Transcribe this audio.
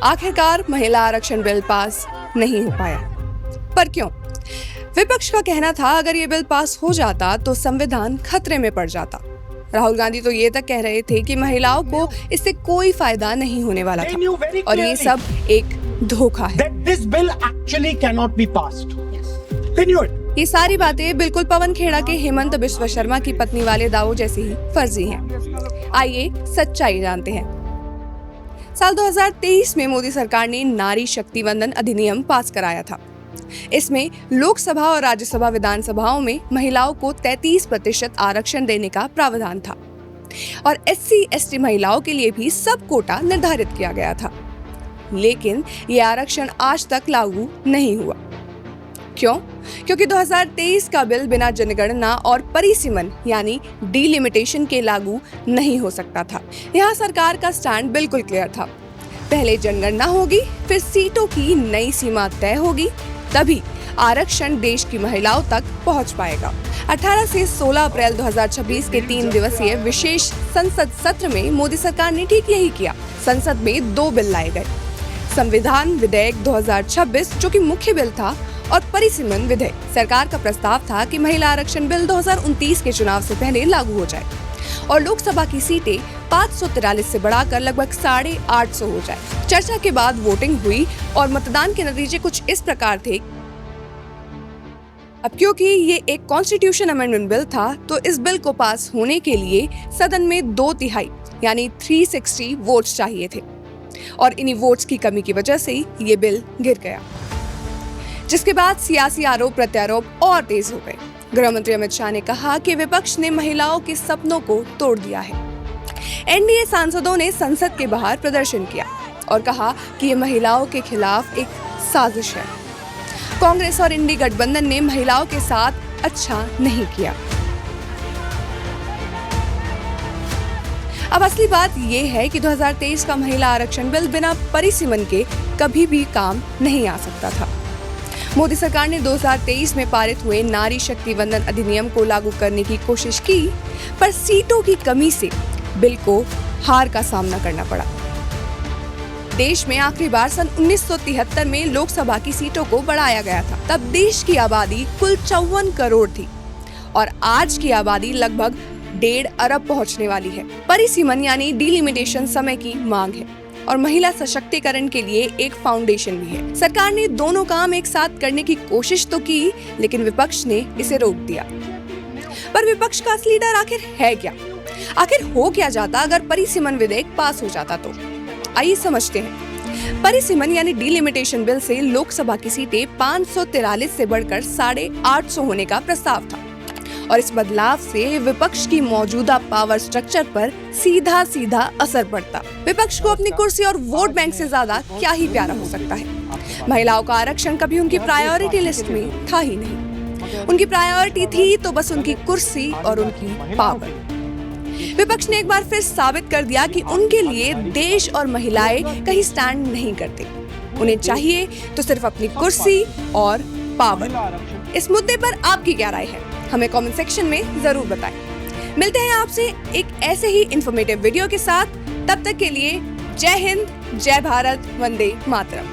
आखिरकार महिला आरक्षण बिल पास नहीं हो पाया। पर क्यों? विपक्ष का कहना था अगर ये बिल पास हो जाता तो संविधान खतरे में पड़ जाता। राहुल गांधी तो ये तक कह रहे थे कि महिलाओं को इससे कोई फायदा नहीं होने वाला था और ये सब एक धोखा है। ये सारी बातें बिल्कुल पवन खेड़ा के हेमंत बिश्व शर्मा की पत्नी वाले दावों जैसी ही फर्जी हैं। आइए सच्चाई जानते हैं। साल 2023 में मोदी सरकार ने नारी शक्ति वंदन अधिनियम पास कराया था। इसमें लोकसभा और राज्यसभा विधानसभाओं में महिलाओं को 33% आरक्षण देने का प्रावधान था और SC/ST महिलाओं के लिए भी सब कोटा निर्धारित किया गया था। लेकिन ये आरक्षण आज तक लागू नहीं हुआ। क्यों? क्योंकि 2023 का बिल बिना जनगणना और परिसीमन यानी डिलिमिटेशन के लागू नहीं हो सकता था। यहाँ सरकार का स्टैंड बिल्कुल क्लियर था। पहले जनगणना होगी, फिर सीटों की नई सीमा तय होगी, तभी आरक्षण देश की महिलाओं तक पहुंच पाएगा। 18 से 16 अप्रैल 2026 के 3 दिवसीय विशेष संसद सत्र में मोदी सरकार ने ठीक यही किया। संसद में 2 बिल लाए गए, संविधान विधेयक 2026 जो कि मुख्य बिल था और परिसीमन विधेयक। सरकार का प्रस्ताव था कि महिला आरक्षण बिल 2029 के चुनाव से पहले लागू हो जाए और लोकसभा की सीटें 543 से बढ़ाकर लगभग 850 हो जाए। चर्चा के बाद वोटिंग हुई और मतदान के नतीजे कुछ इस प्रकार थे। अब क्योंकि ये एक कॉन्स्टिट्यूशन अमेंडमेंट बिल था तो इस बिल को पास होने के लिए सदन में 2/3 यानी 360 वोट्स चाहिए थे और इन्हीं वोट्स की कमी की वजह से ये बिल गिर गया, जिसके बाद सियासी आरोप प्रत्यारोप और तेज हो गए। गृह मंत्री अमित शाह ने कहा कि विपक्ष ने महिलाओं के सपनों को तोड़ दिया है। NDA सांसदों ने संसद के बाहर प्रदर्शन किया और कहा कि ये महिलाओं के खिलाफ एक साजिश है। कांग्रेस और इंडी गठबंधन ने महिलाओं के साथ अच्छा नहीं किया। अब असली बात ये है कि 2023 का महिला आरक्षण बिल बिना परिसीमन के कभी भी काम नहीं आ सकता था। मोदी सरकार ने 2023 में पारित हुए नारी शक्ति वंदन अधिनियम को लागू करने की कोशिश की, पर सीटों की कमी से बिल को हार का सामना करना पड़ा। देश में आखिरी बार सन 1973 में लोकसभा की सीटों को बढ़ाया गया था। तब देश की आबादी कुल 54 करोड़ थी और आज की आबादी लगभग 1.5 अरब पहुंचने वाली है। परिसीमन यानी डिलिमिटेशन समय की मांग है और महिला सशक्तिकरण के लिए एक फाउंडेशन भी है। सरकार ने दोनों काम एक साथ करने की कोशिश तो की, लेकिन विपक्ष ने इसे रोक दिया। पर विपक्ष का असली डर आखिर है क्या? आखिर हो क्या जाता अगर परिसीमन विधेयक पास हो जाता तो? आइए समझते हैं। परिसीमन यानी डिलिमिटेशन बिल से लोकसभा की सीटें 543 से बढ़कर 850 होने का प्रस्ताव था और इस बदलाव से विपक्ष की मौजूदा पावर स्ट्रक्चर पर सीधा असर पड़ता। विपक्ष को अपनी कुर्सी और वोट बैंक से ज्यादा क्या ही प्यारा हो सकता है। महिलाओं का आरक्षण कभी उनकी प्रायोरिटी लिस्ट में था ही नहीं। उनकी प्रायोरिटी थी तो बस उनकी कुर्सी और उनकी पावर। विपक्ष ने एक बार फिर साबित कर दिया कि उनके लिए देश और महिलाएं कहीं स्टैंड नहीं करते। उन्हें चाहिए तो सिर्फ अपनी कुर्सी और पावर। इस मुद्दे पर आपकी क्या राय है? हमें कमेंट सेक्शन में जरूर बताएं। मिलते हैं आपसे एक ऐसे ही इंफॉर्मेटिव वीडियो के साथ। तब तक के लिए जय हिंद, जय भारत, वंदे मातरम।